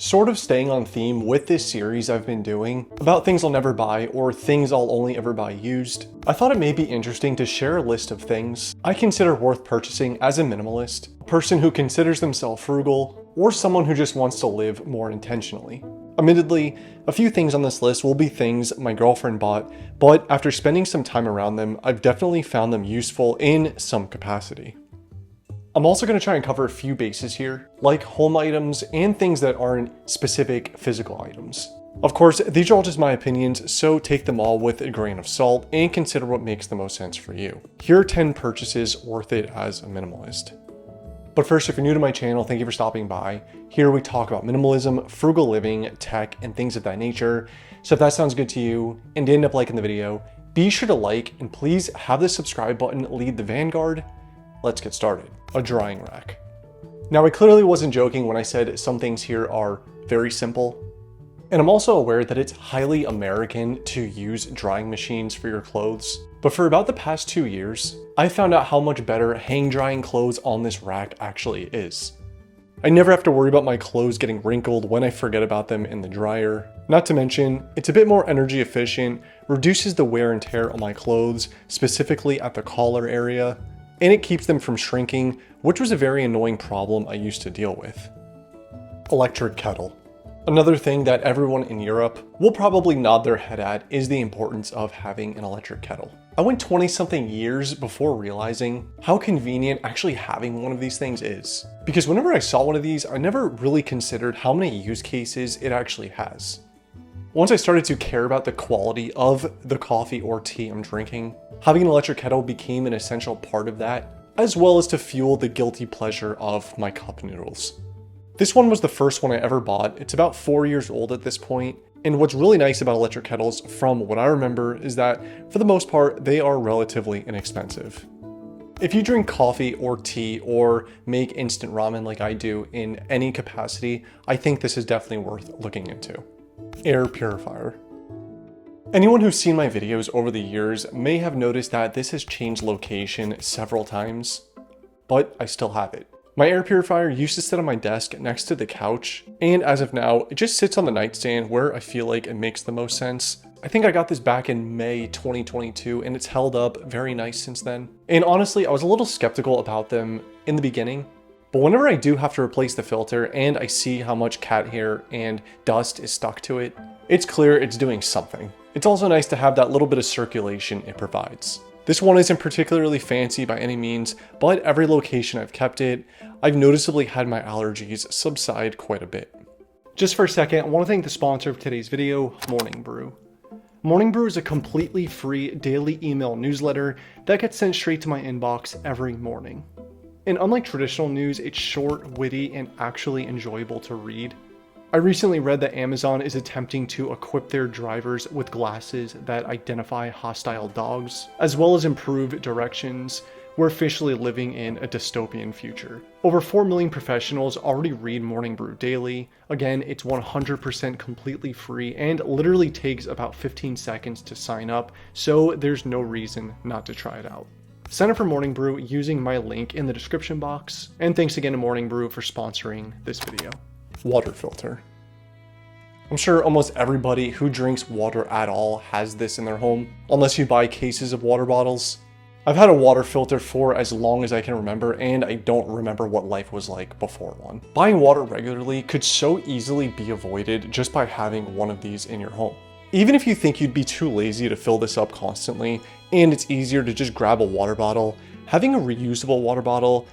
Sort of staying on theme with this series I've been doing about things I'll never buy or things I'll only ever buy used, I thought it may be interesting to share a list of things I consider worth purchasing as a minimalist, a person who considers themselves frugal, or someone who just wants to live more intentionally. Admittedly, a few things on this list will be things my girlfriend bought, but after spending some time around them, I've definitely found them useful in some capacity. I'm also going to try and cover a few bases here, like home items and things that aren't specific physical items. Of course, these are all just my opinions, so take them all with a grain of salt and consider what makes the most sense for you. Here are 10 purchases worth it as a minimalist. But first, if you're new to my channel, thank you for stopping by. Here we talk about minimalism, frugal living, tech, and things of that nature. So if that sounds good to you and you end up liking the video, be sure to like and please have the subscribe button lead the vanguard. Let's get started. A drying rack. Now, I clearly wasn't joking when I said some things here are very simple. And I'm also aware that it's highly American to use drying machines for your clothes. But for about the past 2 years, I found out how much better hang drying clothes on this rack actually is. I never have to worry about my clothes getting wrinkled when I forget about them in the dryer. Not to mention, it's a bit more energy efficient, reduces the wear and tear on my clothes, specifically at the collar area, and it keeps them from shrinking, which was a very annoying problem I used to deal with. Electric kettle. Another thing that everyone in Europe will probably nod their head at is the importance of having an electric kettle. I went 20-something years before realizing how convenient actually having one of these things is. Because whenever I saw one of these, I never really considered how many use cases it actually has. Once I started to care about the quality of the coffee or tea I'm drinking, having an electric kettle became an essential part of that, as well as to fuel the guilty pleasure of my cup noodles. This one was the first one I ever bought. It's about 4 years old at this point, and what's really nice about electric kettles, from what I remember, is that for the most part, they are relatively inexpensive. If you drink coffee or tea or make instant ramen like I do in any capacity, I think this is definitely worth looking into. Air purifier. Anyone who's seen my videos over the years may have noticed that this has changed location several times, but I still have it. My air purifier used to sit on my desk next to the couch, and as of now, it just sits on the nightstand where I feel like it makes the most sense. I think I got this back in May 2022, and it's held up very nice since then. And honestly, I was a little skeptical about them in the beginning, but whenever I do have to replace the filter and I see how much cat hair and dust is stuck to it, it's clear it's doing something. It's also nice to have that little bit of circulation it provides. This one isn't particularly fancy by any means, but every location I've kept it, I've noticeably had my allergies subside quite a bit. Just for a second, I want to thank the sponsor of today's video, Morning Brew. Morning Brew is a completely free daily email newsletter that gets sent straight to my inbox every morning. And unlike traditional news, it's short, witty, and actually enjoyable to read. I recently read that Amazon is attempting to equip their drivers with glasses that identify hostile dogs, as well as improve directions. We're officially living in a dystopian future. Over 4 million professionals already read Morning Brew daily. Again, it's 100% completely free and literally takes about 15 seconds to sign up, so there's no reason not to try it out. Sign up for Morning Brew using my link in the description box, and thanks again to Morning Brew for sponsoring this video. Water filter. I'm sure almost everybody who drinks water at all has this in their home, unless you buy cases of water bottles. I've had a water filter for as long as I can remember, and I don't remember what life was like before one. Buying water regularly could so easily be avoided just by having one of these in your home. Even if you think you'd be too lazy to fill this up constantly, and it's easier to just grab a water bottle, having a reusable water bottle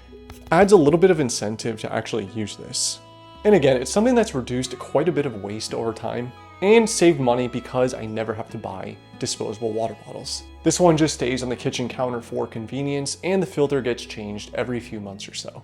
adds a little bit of incentive to actually use this. And again, it's something that's reduced quite a bit of waste over time and saved money because I never have to buy disposable water bottles. This one just stays on the kitchen counter for convenience, and the filter gets changed every few months or so.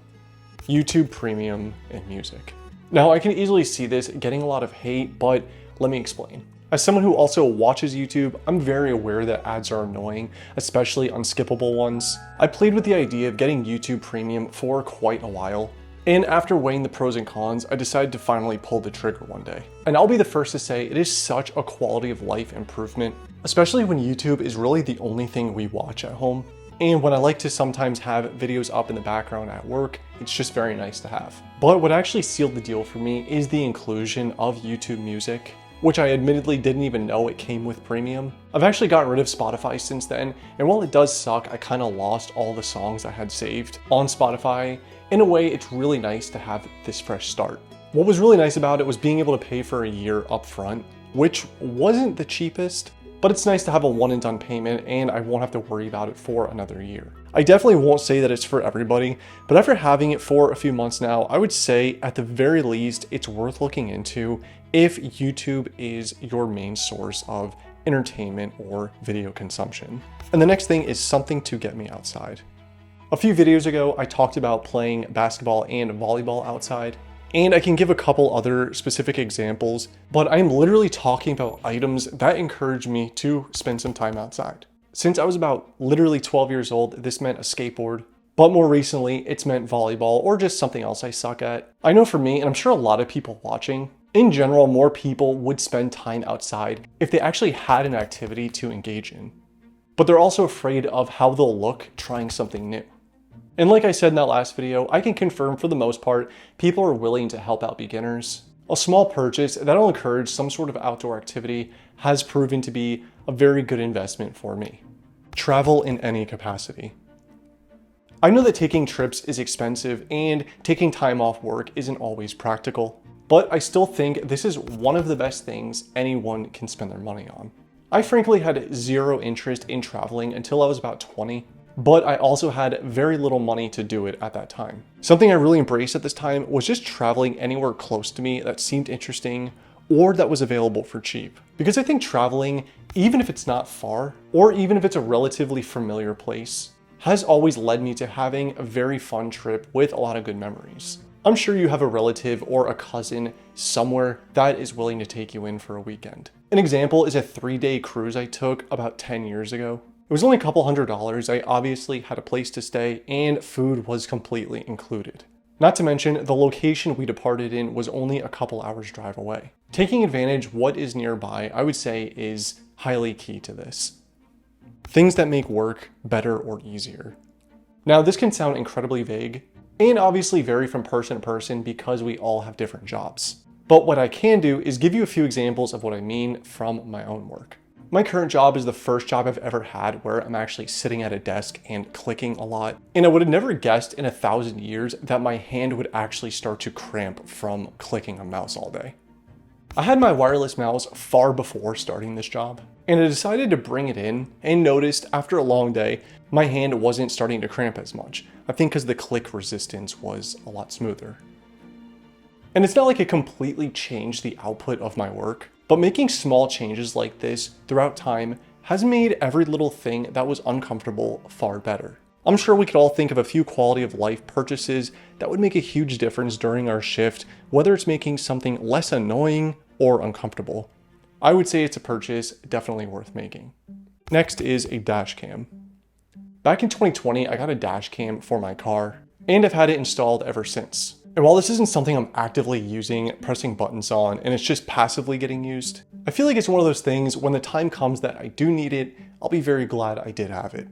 YouTube Premium and music. Now, I can easily see this getting a lot of hate, but let me explain. As someone who also watches YouTube, I'm very aware that ads are annoying, especially unskippable ones. I played with the idea of getting YouTube Premium for quite a while, and after weighing the pros and cons, I decided to finally pull the trigger one day. And I'll be the first to say it is such a quality of life improvement, especially when YouTube is really the only thing we watch at home. And when I like to sometimes have videos up in the background at work, it's just very nice to have. But what actually sealed the deal for me is the inclusion of YouTube Music, which I admittedly didn't even know it came with premium. I've actually gotten rid of Spotify since then, and while it does suck, I kind of lost all the songs I had saved on Spotify. In a way, it's really nice to have this fresh start. What was really nice about it was being able to pay for a year up front, which wasn't the cheapest, but it's nice to have a one and done payment and I won't have to worry about it for another year. I definitely won't say that it's for everybody, but after having it for a few months now, I would say at the very least, it's worth looking into if YouTube is your main source of entertainment or video consumption. And the next thing is something to get me outside. A few videos ago, I talked about playing basketball and volleyball outside. And I can give a couple other specific examples, but I'm literally talking about items that encourage me to spend some time outside. Since I was about literally 12 years old, this meant a skateboard, but more recently, it's meant volleyball or just something else I suck at. I know for me, and I'm sure a lot of people watching, in general, more people would spend time outside if they actually had an activity to engage in. But they're also afraid of how they'll look trying something new. And like I said in that last video, I can confirm for the most part, people are willing to help out beginners. A small purchase that'll encourage some sort of outdoor activity has proven to be a very good investment for me. Travel in any capacity. I know that taking trips is expensive and taking time off work isn't always practical, but I still think this is one of the best things anyone can spend their money on. I frankly had zero interest in traveling until I was about 20. But I also had very little money to do it at that time. Something I really embraced at this time was just traveling anywhere close to me that seemed interesting or that was available for cheap. Because I think traveling, even if it's not far, or even if it's a relatively familiar place, has always led me to having a very fun trip with a lot of good memories. I'm sure you have a relative or a cousin somewhere that is willing to take you in for a weekend. An example is a 3-day cruise I took about 10 years ago. It was only a couple $100s. I obviously had a place to stay and food was completely included. Not to mention, the location we departed in was only a couple hours drive away. Taking advantage of what is nearby, I would say, is highly key to this. Things that make work better or easier. Now, this can sound incredibly vague and obviously vary from person to person because we all have different jobs. But what I can do is give you a few examples of what I mean from my own work. My current job is the first job I've ever had where I'm actually sitting at a desk and clicking a lot. And I would have never guessed in 1,000 years that my hand would actually start to cramp from clicking a mouse all day. I had my wireless mouse far before starting this job, and I decided to bring it in and noticed after a long day, my hand wasn't starting to cramp as much. I think because the click resistance was a lot smoother. And it's not like it completely changed the output of my work, but making small changes like this throughout time has made every little thing that was uncomfortable far better. I'm sure we could all think of a few quality of life purchases that would make a huge difference during our shift, whether it's making something less annoying or uncomfortable. I would say it's a purchase definitely worth making. Next is a dash cam. Back in 2020, I got a dash cam for my car, and I've had it installed ever since. And while this isn't something I'm actively using, pressing buttons on, and it's just passively getting used, I feel like it's one of those things when the time comes that I do need it, I'll be very glad I did have it.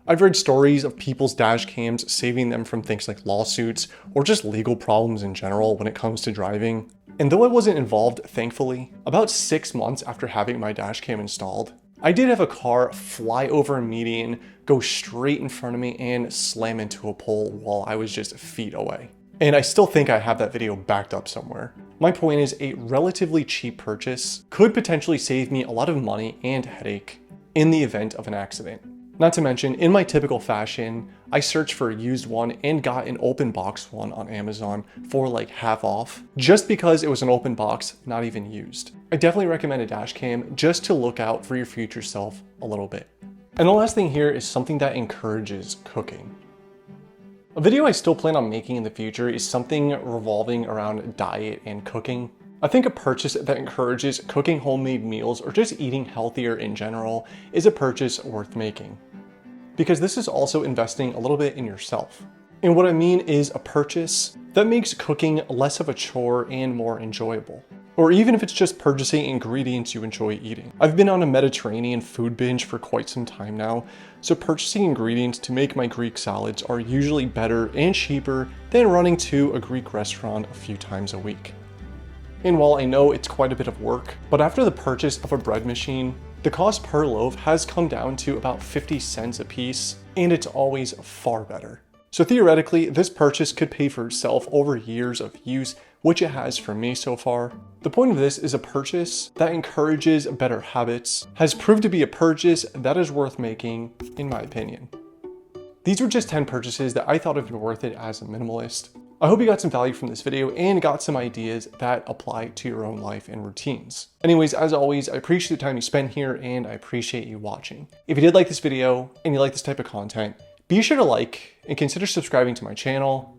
I've read stories of people's dash cams saving them from things like lawsuits or just legal problems in general when it comes to driving. And though I wasn't involved, thankfully, about 6 months after having my dash cam installed, I did have a car fly over a median, go straight in front of me, and slam into a pole while I was just feet away. And I still think I have that video backed up somewhere. My point is, a relatively cheap purchase could potentially save me a lot of money and headache in the event of an accident. Not to mention, in my typical fashion, I searched for a used one and got an open box one on Amazon for like half off, just because it was an open box, not even used. I definitely recommend a dash cam just to look out for your future self a little bit. And the last thing here is something that encourages cooking. A video I still plan on making in the future is something revolving around diet and cooking. I think a purchase that encourages cooking homemade meals or just eating healthier in general is a purchase worth making. Because this is also investing a little bit in yourself. And what I mean is a purchase that makes cooking less of a chore and more enjoyable. or even if it's just purchasing ingredients you enjoy eating. I've been on a Mediterranean food binge for quite some time now, so purchasing ingredients to make my Greek salads are usually better and cheaper than running to a Greek restaurant a few times a week. And while I know it's quite a bit of work, but after the purchase of a bread machine, the cost per loaf has come down to about 50 cents a piece, and it's always far better. So theoretically, this purchase could pay for itself over years of use, which it has for me so far. The point of this is a purchase that encourages better habits, has proved to be a purchase that is worth making, in my opinion. These were just 10 purchases that I thought have been worth it as a minimalist. I hope you got some value from this video and got some ideas that apply to your own life and routines. Anyways, as always, I appreciate the time you spent here and I appreciate you watching. If you did like this video and you like this type of content, be sure to like and consider subscribing to my channel,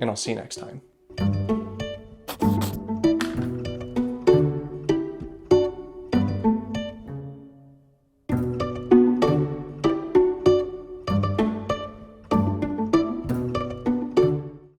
and I'll see you next time.